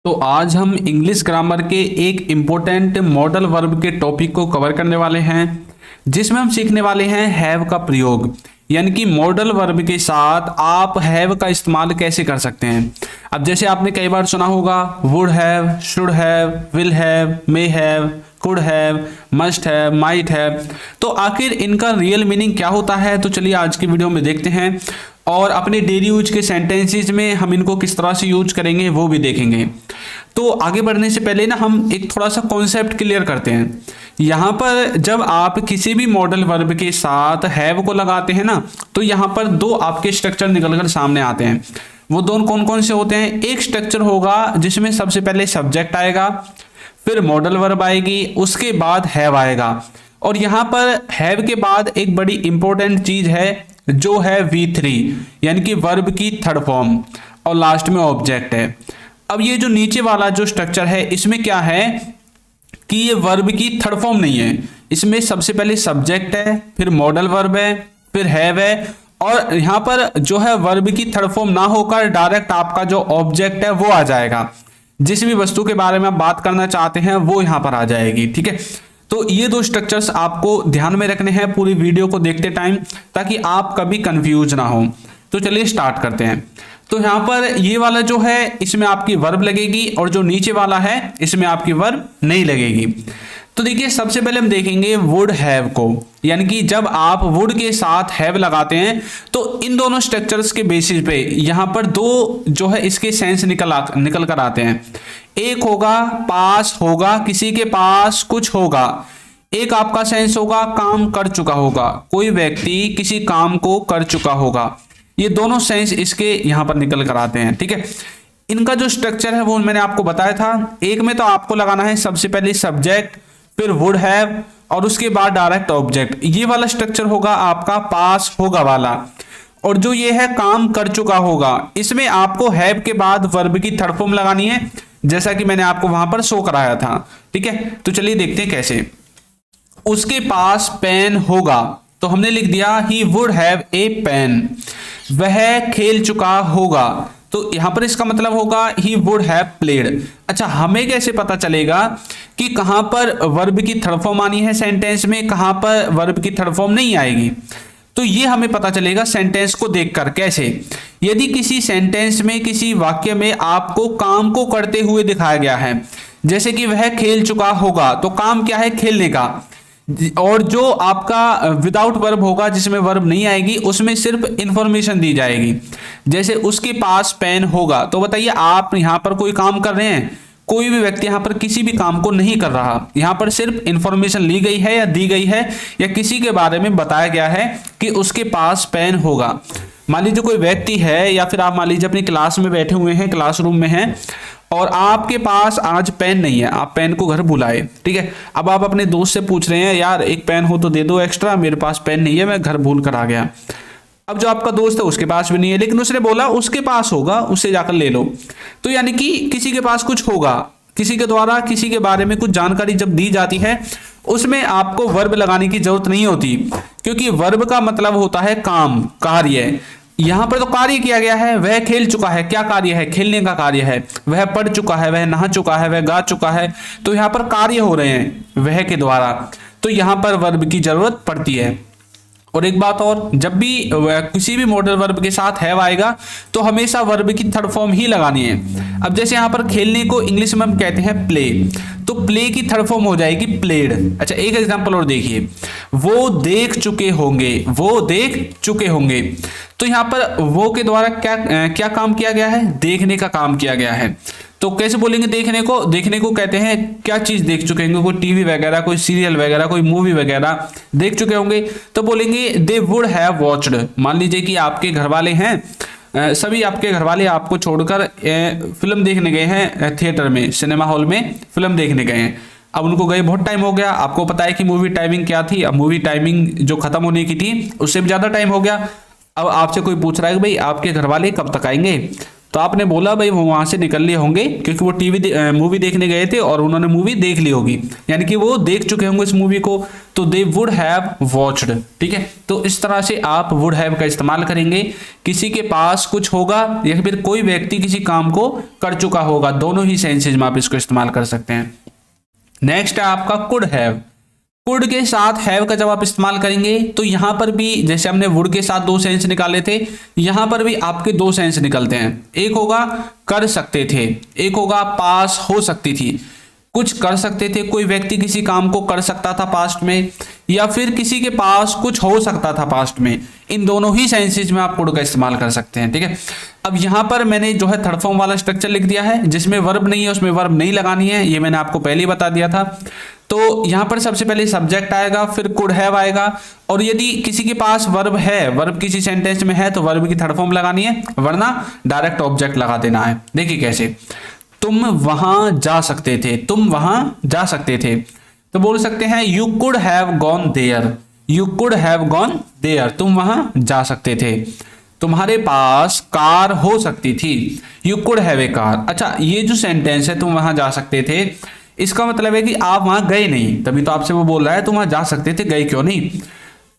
तो आज हम इंग्लिश ग्रामर के एक इम्पोर्टेंट मॉडल वर्ब के टॉपिक को कवर करने वाले हैं, जिसमें हम सीखने वाले हैं हैव का प्रयोग। यानी कि मॉडल वर्ब के साथ आप हैव का इस्तेमाल कैसे कर सकते हैं। अब जैसे आपने कई बार सुना होगा would have, should have, will have, may have, could have, must have, might have. तो आखिर इनका रियल मीनिंग क्या होता है, तो चलिए आज की वीडियो में देखते हैं और अपने डेली यूज के सेंटेंसेस में हम इनको किस तरह से यूज करेंगे वो भी देखेंगे। तो आगे बढ़ने से पहले ना हम एक थोड़ा सा कॉन्सेप्ट क्लियर करते हैं। यहाँ पर जब आप किसी भी मॉडल वर्ब के साथ हैव को लगाते हैं ना, तो यहाँ पर दो आपके स्ट्रक्चर निकलकर सामने आते हैं। वो दोनों कौन कौन से होते हैं? एक स्ट्रक्चर होगा जिसमें सबसे पहले सब्जेक्ट आएगा, फिर मॉडल वर्ब आएगी, उसके बाद हैव आएगा। और यहाँ पर हैव के बाद एक बड़ी इंपॉर्टेंट चीज है जो है V3, यानी कि वर्ब की थर्ड फॉर्म, और लास्ट में ऑब्जेक्ट है। अब ये जो नीचे वाला जो स्ट्रक्चर है इसमें क्या है कि ये वर्ब की थर्ड फॉर्म नहीं है। इसमें सबसे पहले सब्जेक्ट है, फिर मॉडल वर्ब है, फिर हैव है, और यहाँ पर जो है वर्ब की थर्ड फॉर्म ना होकर डायरेक्ट आपका जो ऑब्जेक्ट है वो आ जाएगा। जिस भी वस्तु के बारे में आप बात करना चाहते हैं वो यहाँ पर आ जाएगी। ठीक है, तो ये दो स्ट्रक्चर्स आपको ध्यान में रखने हैं पूरी वीडियो को देखते टाइम, ताकि आप कभी कंफ्यूज ना हो। तो चलिए स्टार्ट करते हैं। तो यहाँ पर ये वाला जो है इसमें आपकी वर्ब लगेगी, और जो नीचे वाला है इसमें आपकी वर्ब नहीं लगेगी। तो देखिए सबसे पहले हम देखेंगे वुड हैव को, यानी कि जब आप वुड के साथ हैव लगाते हैं तो इन दोनों स्ट्रक्चर्स के बेसिस पे यहाँ पर दो जो है इसके सेंस निकल कर आते हैं। एक होगा पास होगा, किसी के पास कुछ होगा। एक आपका सेंस होगा काम कर चुका होगा, कोई व्यक्ति किसी काम को कर चुका होगा। ये दोनों सेंस इसके यहाँ पर निकल कर आते हैं। ठीक है, इनका जो स्ट्रक्चर है वो मैंने आपको बताया था। एक में तो आपको लगाना है सबसे पहले सब्जेक्ट, फिर वुड हैव, और उसके बाद डायरेक्ट ऑब्जेक्ट। ये वाला स्ट्रक्चर होगा आपका पास होगा वाला। और जो ये है काम कर चुका होगा, इसमें आपको हैव के बाद वर्ब की थर्ड फॉर्म लगानी है, जैसा कि मैंने आपको वहां पर शो कराया था। ठीक है, तो चलिए देखते हैं कैसे। उसके पास पेन होगा, तो हमने लिख दिया he would have a pen. वह खेल चुका होगा, तो यहां पर इसका मतलब होगा ही वुड हैव प्लेड। अच्छा, हमें कैसे पता चलेगा कि कहां पर वर्ब की थर्ड फॉर्म आनी है सेंटेंस में, कहां पर वर्ब की थर्ड फॉर्म नहीं आएगी? तो ये हमें पता चलेगा सेंटेंस को देखकर। कैसे? यदि किसी सेंटेंस में, किसी वाक्य में आपको काम को करते हुए दिखाया गया है, जैसे कि वह खेल चुका होगा, तो काम क्या है? खेलने का। और जो आपका विदाउट वर्ब होगा, जिसमें वर्ब नहीं आएगी, उसमें सिर्फ इंफॉर्मेशन दी जाएगी। जैसे उसके पास पेन होगा, तो बताइए आप यहां पर कोई काम कर रहे हैं? कोई भी व्यक्ति यहां पर किसी भी काम को नहीं कर रहा। यहां पर सिर्फ इंफॉर्मेशन ली गई है या दी गई है, या किसी के बारे में बताया गया है कि उसके पास पेन होगा। मान लीजिए कोई व्यक्ति है, या फिर आप मान लीजिए अपनी क्लास में बैठे हुए हैं, क्लासरूम में हैं, और आपके पास आज पेन नहीं है, आप पेन को घर बुलाए। ठीक है, अब आप अपने दोस्त से पूछ रहे हैं यार एक पेन हो तो दे दो एक्स्ट्रा, मेरे पास पेन नहीं है, मैं घर भूल कर आ गया। अब जो आपका दोस्त है उसके पास भी नहीं है, लेकिन उसने बोला उसके पास होगा, उससे जाकर ले लो। तो यानी कि किसी के पास कुछ होगा, किसी के द्वारा किसी के बारे में कुछ जानकारी जब दी जाती है, उसमें आपको वर्ब लगाने की जरूरत नहीं होती, क्योंकि वर्ब का मतलब होता है काम, कार्य। यहां पर तो कार्य किया गया है। वह खेल चुका है, क्या कार्य है? खेलने का कार्य है। वह पढ़ चुका है, वह नहा चुका है, वह गा चुका है। तो यहां पर कार्य हो रहे हैं वह के द्वारा, तो यहां पर वर्ब की जरूरत पड़ती है। और एक बात और, जब भी किसी भी मॉडल वर्ब के साथ हैव आएगा तो हमेशा वर्ब की थर्ड फॉर्म ही लगानी है। अब जैसे यहाँ पर खेलने को इंग्लिश में हम कहते हैं प्ले, तो प्ले की थर्ड फॉर्म हो जाएगी प्लेड। अच्छा, एक एग्जांपल और देखिए, वो देख चुके होंगे, वो देख चुके होंगे। तो यहाँ पर वो के द्वारा क्या काम किया गया है? देखने का काम किया गया है। तो कैसे बोलेंगे देखने को? देखने को कहते हैं क्या चीज देख चुके होंगे? कोई टीवी वगैरह, कोई सीरियल वगैरह, कोई मूवी वगैरह देख चुके होंगे, तो बोलेंगे दे वुड हैव वॉच्ड। मान लीजिए कि आपके घर वाले हैं, सभी आपके घर वाले आपको छोड़कर फिल्म देखने गए हैं, थिएटर में, सिनेमा हॉल में फिल्म देखने गए हैं। अब उनको गए बहुत टाइम हो गया। आपको पता है कि मूवी टाइमिंग क्या थी? अब मूवी टाइमिंग जो खत्म होने की थी उससे भी ज्यादा टाइम हो गया। अब आपसे कोई पूछ रहा है कि भाई आपके घर वाले कब तक आएंगे? तो आपने बोला भाई वो वहां से निकल लिए होंगे क्योंकि वो मूवी देखने गए थे और उन्होंने मूवी देख ली होगी, यानी कि वो देख चुके होंगे इस मूवी को, तो दे वुड हैव वॉच्ड। ठीक है, तो इस तरह से आप वुड हैव का इस्तेमाल करेंगे। किसी के पास कुछ होगा या फिर कोई व्यक्ति किसी काम को कर चुका होगा, दोनों ही सेंसेज में आप इसको इस्तेमाल कर सकते हैं। नेक्स्ट है आपका कुड हैव। कुड के साथ हैव का जब आप इस्तेमाल करेंगे तो यहां पर भी जैसे हमने वुड के साथ दो सेंस निकाले थे, यहां पर भी आपके दो सेंस निकलते हैं। एक होगा कर सकते थे, एक होगा पास हो सकती थी। कुछ कर सकते थे, कोई व्यक्ति किसी काम को कर सकता था पास्ट में, या फिर किसी के पास कुछ हो सकता था पास्ट में। इन दोनों ही सेंसेज में आप कुड का इस्तेमाल कर सकते हैं। ठीक है, अब यहां पर मैंने जो है थर्ड फॉर्म वाला स्ट्रक्चर लिख दिया है, जिसमें वर्ब नहीं है उसमें वर्ब नहीं लगानी है, ये मैंने आपको पहले ही बता दिया था। तो यहां पर सबसे पहले सब्जेक्ट आएगा, फिर कुड हैव आएगा, और यदि किसी के पास वर्ब है, वर्ब किसी सेंटेंस में है, तो वर्ब की थर्ड फॉर्म लगानी है, वरना डायरेक्ट ऑब्जेक्ट लगा देना है। देखिए कैसे, तुम वहां जा सकते थे, तुम वहां जा सकते थे, तो बोल सकते हैं you could have gone there, you could have gone there, तुम वहां जा सकते थे। तुम्हारे पास कार हो सकती थी, you could have a car. अच्छा, ये जो सेंटेंस है तुम वहां जा सकते थे, इसका मतलब है कि आप वहां गए नहीं, तभी तो आपसे वो बोल रहा है तुम वहां जा सकते थे, गए क्यों नहीं।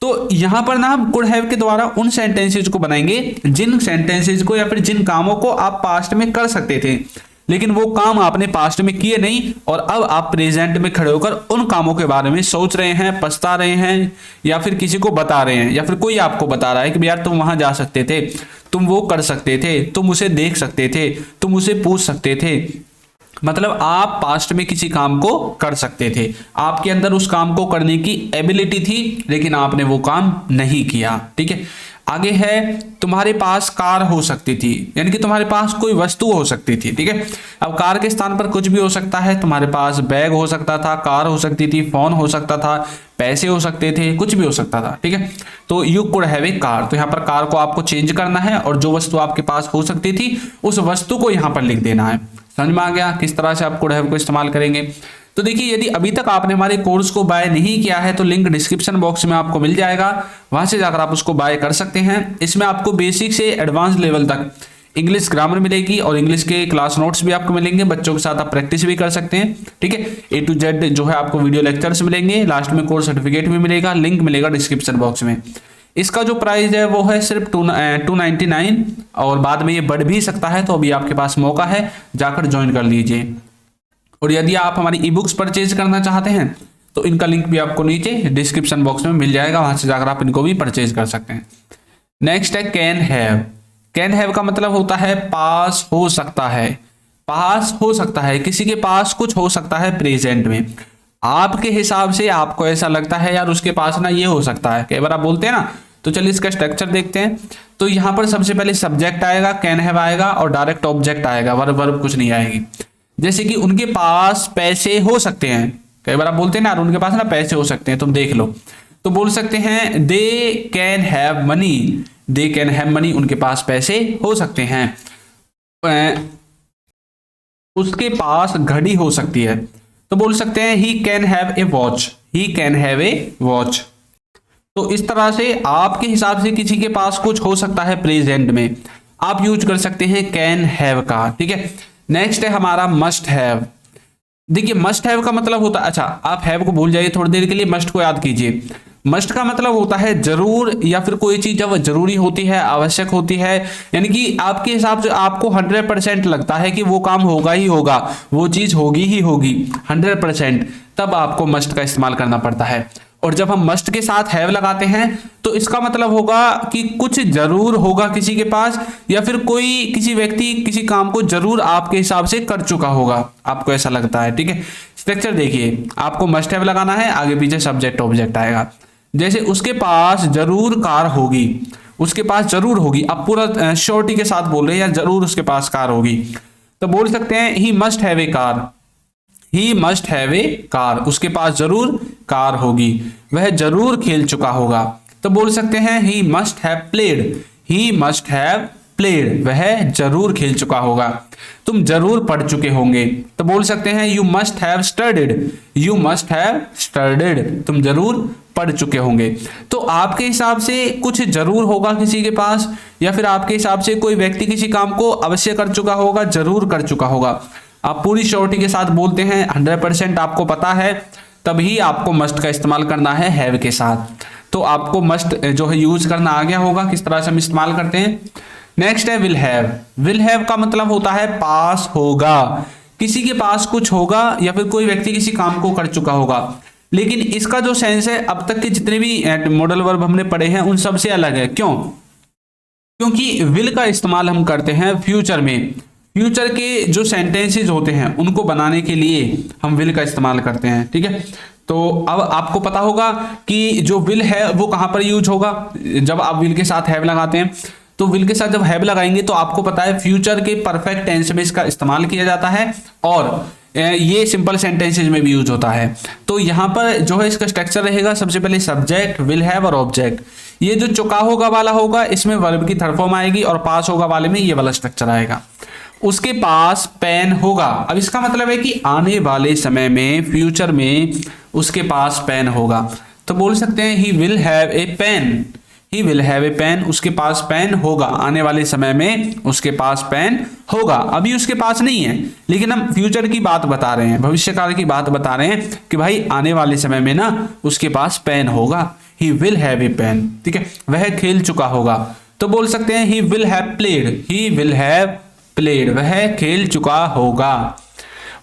तो यहां पर ना हम कुड हैव के द्वारा उन सेंटेंसेज को बनाएंगे जिन सेंटेंसेज को या फिर जिन कामों को आप पास्ट में कर सकते थे, लेकिन वो काम आपने पास्ट में किए नहीं, और अब आप प्रेजेंट में खड़े होकर उन कामों के बारे में सोच रहे हैं, पछता रहे हैं, या फिर किसी को बता रहे हैं, या फिर कोई आपको बता रहा है कि यार तुम वहां जा सकते थे, तुम वो कर सकते थे, तुम उसे देख सकते थे, तुम उसे पूछ सकते थे। मतलब आप पास्ट में किसी काम को कर सकते थे, आपके अंदर उस काम को करने की एबिलिटी थी, लेकिन आपने वो काम नहीं किया। ठीक है, आगे है तुम्हारे पास कार हो सकती थी, यानी कि तुम्हारे पास कोई वस्तु हो सकती थी। ठीक है, अब कार के स्थान पर कुछ भी हो सकता है, तुम्हारे पास बैग हो सकता था, कार हो सकती थी, फोन हो सकता था, पैसे हो सकते थे, कुछ भी हो सकता था। ठीक है, तो you could have a car, तो यहाँ पर कार को आपको चेंज करना है और जो वस्तु आपके पास हो सकती थी उस वस्तु को यहाँ पर लिख देना है। समझ में आ गया किस तरह से आप कुड हैव को इस्तेमाल करेंगे। तो देखिए, यदि अभी तक आपने हमारे कोर्स को बाय नहीं किया है तो लिंक डिस्क्रिप्शन बॉक्स में आपको मिल जाएगा, वहां से जाकर आप उसको बाय कर सकते हैं। इसमें आपको बेसिक से एडवांस लेवल तक इंग्लिश ग्रामर मिलेगी और इंग्लिश के क्लास नोट्स भी आपको मिलेंगे, बच्चों के साथ आप प्रैक्टिस भी कर सकते हैं। ठीक है, A to Z जो है आपको वीडियो लेक्चर्स मिलेंगे, लास्ट में कोर्स सर्टिफिकेट भी मिलेगा, लिंक मिलेगा डिस्क्रिप्शन बॉक्स में। इसका जो प्राइस है वो है सिर्फ 299, और बाद में ये बढ़ भी सकता है, तो अभी आपके पास मौका है, जाकर ज्वाइन कर लीजिए। और यदि आप हमारी ई बुक्स परचेज करना चाहते हैं तो इनका लिंक भी आपको नीचे डिस्क्रिप्शन बॉक्स में मिल जाएगा, वहां से जाकर आप इनको भी परचेज कर सकते हैं। नेक्स्ट है कैन हैव। कैन हैव का मतलब होता है पास हो सकता है, पास हो सकता है, किसी के पास कुछ हो सकता है प्रेजेंट में। आपके हिसाब से आपको ऐसा लगता है यार उसके पास ना ये हो सकता है, कई बार आप बोलते हैं ना, तो चलिए इसका स्ट्रक्चर देखते हैं। तो यहाँ पर सबसे पहले सब्जेक्ट आएगा, कैन हैव आएगा, और डायरेक्ट ऑब्जेक्ट आएगा, वर्ब कुछ नहीं आएगी। जैसे कि उनके पास पैसे हो सकते हैं, कई बार आप बोलते हैं ना उनके पास ना पैसे हो सकते हैं, तुम देख लो, तो बोल सकते हैं they can have money, they can have money, उनके पास पैसे हो सकते हैं। उसके पास घड़ी हो सकती है, तो बोल सकते हैं he can have a watch, he can have a watch. तो इस तरह से आपके हिसाब से किसी के पास कुछ हो सकता है प्रेजेंट में, आप यूज कर सकते हैं कैन हैव का। ठीक है, नेक्स्ट है हमारा मस्ट हैव। देखिए मस्ट हैव का मतलब होता है, अच्छा आप हैव को भूल जाइए थोड़ी देर के लिए, मस्ट को याद कीजिए। मस्ट का मतलब होता है जरूर, या फिर कोई चीज जब जरूरी होती है, आवश्यक होती है, यानी कि आपके हिसाब से आपको 100% लगता है कि वो काम होगा ही होगा, वो चीज होगी ही होगी 100%, तब आपको मस्ट का इस्तेमाल करना पड़ता है। और जब हम मस्ट के साथ हैव लगाते हैं तो इसका मतलब होगा कि कुछ जरूर होगा किसी के पास, या फिर कोई किसी व्यक्ति किसी काम को जरूर आपके हिसाब से कर चुका होगा, आपको ऐसा लगता है। ठीक है, स्ट्रक्चर देखिए, आपको मस्ट हैव लगाना है, आगे पीछे सब्जेक्ट ऑब्जेक्ट आएगा। जैसे उसके पास जरूर कार होगी, उसके पास जरूर होगी, आप पूरा श्योरिटी के साथ बोल रहे हैं या जरूर उसके पास कार होगी, तो बोल सकते हैं he must have a car, he must have a car, उसके पास जरूर कार होगी, वह जरूर खेल चुका होगा, तो बोल सकते हैं he must have played, he must have played, वह जरूर खेल चुका होगा। तुम जरूर पढ़ चुके होंगे, तो बोल सकते हैं you must have studied, you must have studied, तुम जरूर पढ़ चुके होंगे। तो आपके हिसाब से कुछ जरूर होगा किसी के पास, या फिर आपके हिसाब से कोई व्यक्ति किसी काम को अवश्य कर चुका होगा, जरूर कर चुका होगा। आप पूरी श्योरिटी के साथ बोलते हैं, 100% आपको पता है, तभी आपको मस्ट का इस्तेमाल करना है हैव के साथ। तो आपको मस्ट जो है यूज करना आ गया होगा, किस तरह से हम इस्तेमाल करते हैं। नेक्स्ट है विल हैव। विल हैव का मतलब होता है पास होगा, किसी के पास कुछ होगा या फिर कोई व्यक्ति किसी काम को कर चुका होगा। लेकिन इसका जो सेंस है अब तक के जितने भी मॉडल वर्ब हमने पढ़े हैं उन सबसे अलग है। क्यों? क्योंकि विल का इस्तेमाल हम करते हैं फ्यूचर में। फ्यूचर के जो सेंटेंसेस होते हैं उनको बनाने के लिए हम विल का इस्तेमाल करते हैं, ठीक है। तो अब आपको पता होगा कि जो विल है वो कहां पर यूज होगा। जब आप विल के साथ हैव लगाते हैं, तो विल के साथ जब हैव लगाएंगे तो आपको पता है फ्यूचर के परफेक्ट टेंस में इसका इस्तेमाल किया जाता है, और ये सिंपल सेंटेंसेज में भी यूज होता है। तो यहाँ पर जो है इसका स्ट्रक्चर रहेगा, सबसे पहले सब्जेक्ट, विल हैव और ऑब्जेक्ट। ये जो चुका होगा वाला होगा इसमें वर्ब की थर्ड फॉर्म आएगी, और पास होगा वाले में ये वाला स्ट्रक्चर आएगा। उसके पास पेन होगा। अब इसका मतलब है कि आने वाले समय में, फ्यूचर में उसके पास पेन होगा। तो बोल सकते हैं he will have a pen. He will have a pen, उसके पास पेन होगा। आने वाले समय में उसके पास पेन होगा। अभी उसके पास नहीं है, लेकिन हम फ्यूचर की बात बता रहे हैं, भविष्यकाल की बात बता रहे हैं कि भाई आने वाले समय में ना उसके पास पेन होगा। He will have a pen, ठीक है। वह खेल चुका होगा, तो बोल सकते हैं he will have played. He will have played, वह खेल चुका होगा।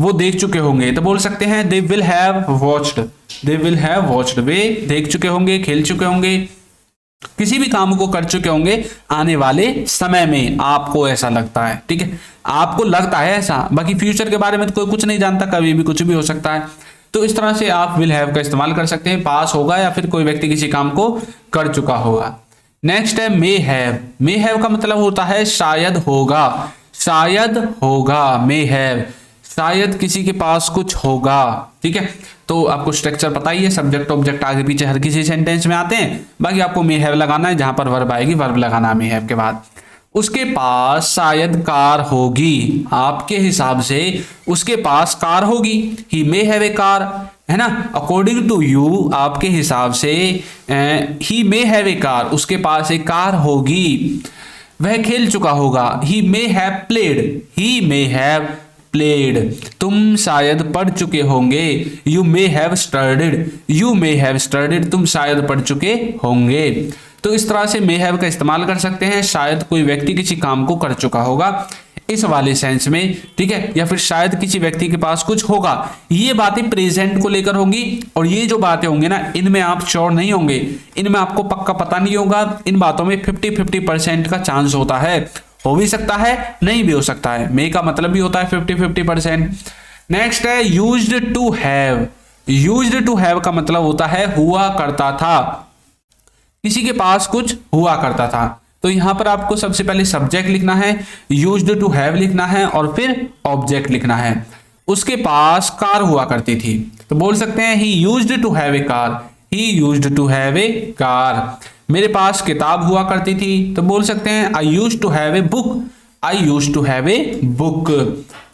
वो देख चुके होंगे, तो बोल सकते हैं they will have watched. They will have watched, वे देख चुके होंगे, खेल चुके होंगे, किसी भी काम को कर चुके होंगे आने वाले समय में। आपको ऐसा लगता है, ठीक है, आपको लगता है ऐसा। बाकी फ्यूचर के बारे में तो कोई कुछ नहीं जानता, कभी भी कुछ भी हो सकता है। तो इस तरह से आप विल हैव का इस्तेमाल कर सकते हैं, पास होगा या फिर कोई व्यक्ति किसी काम को कर चुका होगा। नेक्स्ट है मे हैव। मे हैव का मतलब होता है शायद होगा। शायद होगा, मे हैव, शायद किसी के पास कुछ होगा, ठीक है। तो आपको स्ट्रक्चर पता ही है, सब्जेक्ट ऑब्जेक्ट आगे पीछे हर किसी सेंटेंस में आते हैं। बाकी आपको मे हैव लगाना है, जहां पर वर्ब आएगी वर्ब लगाना है मे हैव के बाद। उसके पास शायद कार होगी। आपके हिसाब से उसके पास कार होगी, ही मे हैव ए कार, है ना। अकॉर्डिंग टू यू, आपके हिसाब से ही मे हैव ए कार, उसके पास एक कार होगी। वह खेल चुका होगा, he may have played. He may have played, तुम शायद पढ़ चुके होंगे। You may have studied. You may have studied, तुम शायद पढ़ चुके होंगे। तो इस तरह से मे हैव का इस्तेमाल कर सकते हैं, शायद कोई व्यक्ति किसी काम को कर चुका होगा इस वाले सेंस में, ठीक है। या फिर शायद किसी व्यक्ति के पास कुछ होगा। ये बातें प्रेजेंट को लेकर होंगी, और ये जो बातें होंगी ना, इनमें आप श्योर नहीं होंगे, इनमें आपको पक्का पता नहीं होगा। इन बातों में 50-50% का चांस होता है, हो भी सकता है, नहीं भी हो सकता है। मे का मतलब भी होता है 50-50%। नेक्स्ट है used to have. Used to have का मतलब होता है हुआ करता था, किसी के पास कुछ हुआ करता था। तो यहां पर आपको सबसे पहले सब्जेक्ट लिखना है, यूज्ड टू हैव लिखना है, और फिर ऑब्जेक्ट लिखना है। उसके पास कार हुआ करती थी, तो बोल सकते हैं he used to have a car. He used to have a car. मेरे पास किताब हुआ करती थी, तो बोल सकते हैं I used to have a book. I used to have a book.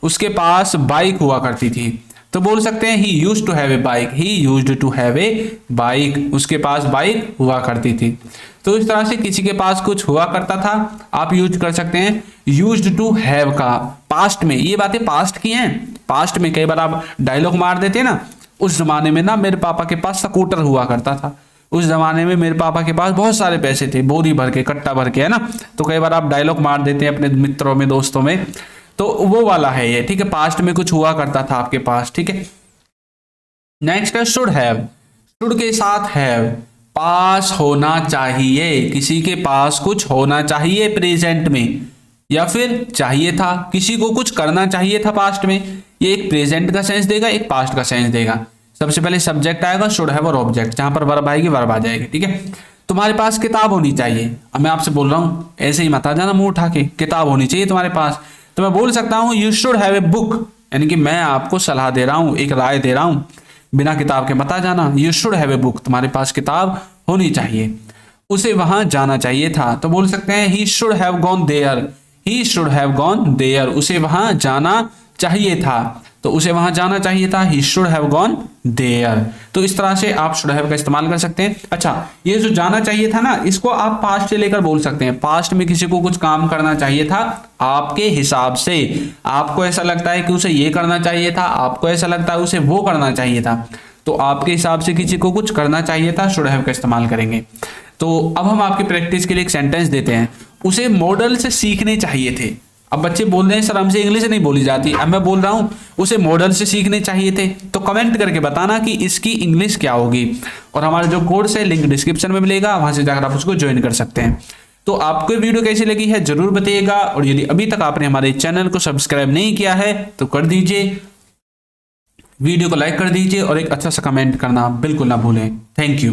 उसके पास बाइक हुआ करती थी, तो बोल सकते हैं he used to have a bike. He used to have a bike, उसके पास बाइक हुआ करती थी। तो इस तरह से किसी के पास कुछ हुआ करता था, आप यूज कर सकते हैं यूज्ड टू हैव का पास्ट में। ये बातें पास्ट की हैं, पास्ट में कई बार आप डायलॉग मार देते हैं ना, उस जमाने में ना मेरे पापा के पास स्कूटर हुआ करता था, उस जमाने में मेरे पापा के पास बहुत सारे पैसे थे, बोरी भर के, कट्टा भर के, है ना। तो कई बार आप डायलॉग मार देते हैं अपने मित्रों में, दोस्तों में, तो वो वाला है ये, ठीक है। पास्ट में कुछ हुआ करता था आपके पास, ठीक है। नेक्स्ट है शुड हैव। शुड के साथ हैव, पास होना चाहिए, किसी के पास कुछ होना चाहिए प्रेजेंट में, या फिर चाहिए था, किसी को कुछ करना चाहिए था पास्ट में। ये एक प्रेजेंट का सेंस देगा, एक पास्ट का सेंस देगा। सबसे पहले सब्जेक्ट आएगा, शुड हैव और ऑब्जेक्ट, जहां पर वर्ब आएगी वर्ब आ जाएगी, ठीक है। तुम्हारे पास किताब होनी चाहिए। अब मैं आपसे बोल रहा हूं, ऐसे ही मत आ जाना मुंह उठा के, किताब होनी चाहिए तुम्हारे पास। तो मैं बोल सकता हूं you should have a book, यानी कि मैं आपको सलाह दे रहा हूं, एक राय दे रहा हूं, बिना किताब के मत आ जाना। You should have a book, तुम्हारे पास किताब होनी चाहिए। उसे वहां जाना चाहिए था, तो बोल सकते हैं he should have gone there. He should have gone there, उसे वहां जाना चाहिए था। तो उसे वहां जाना चाहिए था, he should have gone there. तो इस तरह से आप शुड हैव का इस्तेमाल कर सकते हैं। अच्छा, ये जो जाना चाहिए था ना, इसको आप पास्ट से लेकर बोल सकते हैं। पास्ट में किसी को कुछ काम करना चाहिए था आपके हिसाब से, आपको ऐसा लगता है कि उसे ये करना चाहिए था, आपको ऐसा लगता है उसे वो करना चाहिए था, तो आपके हिसाब से किसी को कुछ करना चाहिए था, शुड हैव का इस्तेमाल करेंगे। तो अब हम आपकी प्रैक्टिस के लिए एक सेंटेंस देते हैं, उसे मॉडल से सीखने चाहिए थे। अब बच्चे बोल रहे हैं सर हमसे इंग्लिश नहीं बोली जाती, अब मैं बोल रहा हूं उसे मॉडल से सीखने चाहिए थे। तो कमेंट करके बताना कि इसकी इंग्लिश क्या होगी, और हमारा जो कोर्स है लिंक डिस्क्रिप्शन में मिलेगा, वहां से जाकर आप उसको ज्वाइन कर सकते हैं। तो आपको वीडियो कैसी लगी है जरूर बताइएगा, और यदि अभी तक आपने हमारे चैनल को सब्सक्राइब नहीं किया है तो कर दीजिए, वीडियो को लाइक कर दीजिए और एक अच्छा सा कमेंट करना बिल्कुल ना भूलें। Thank you.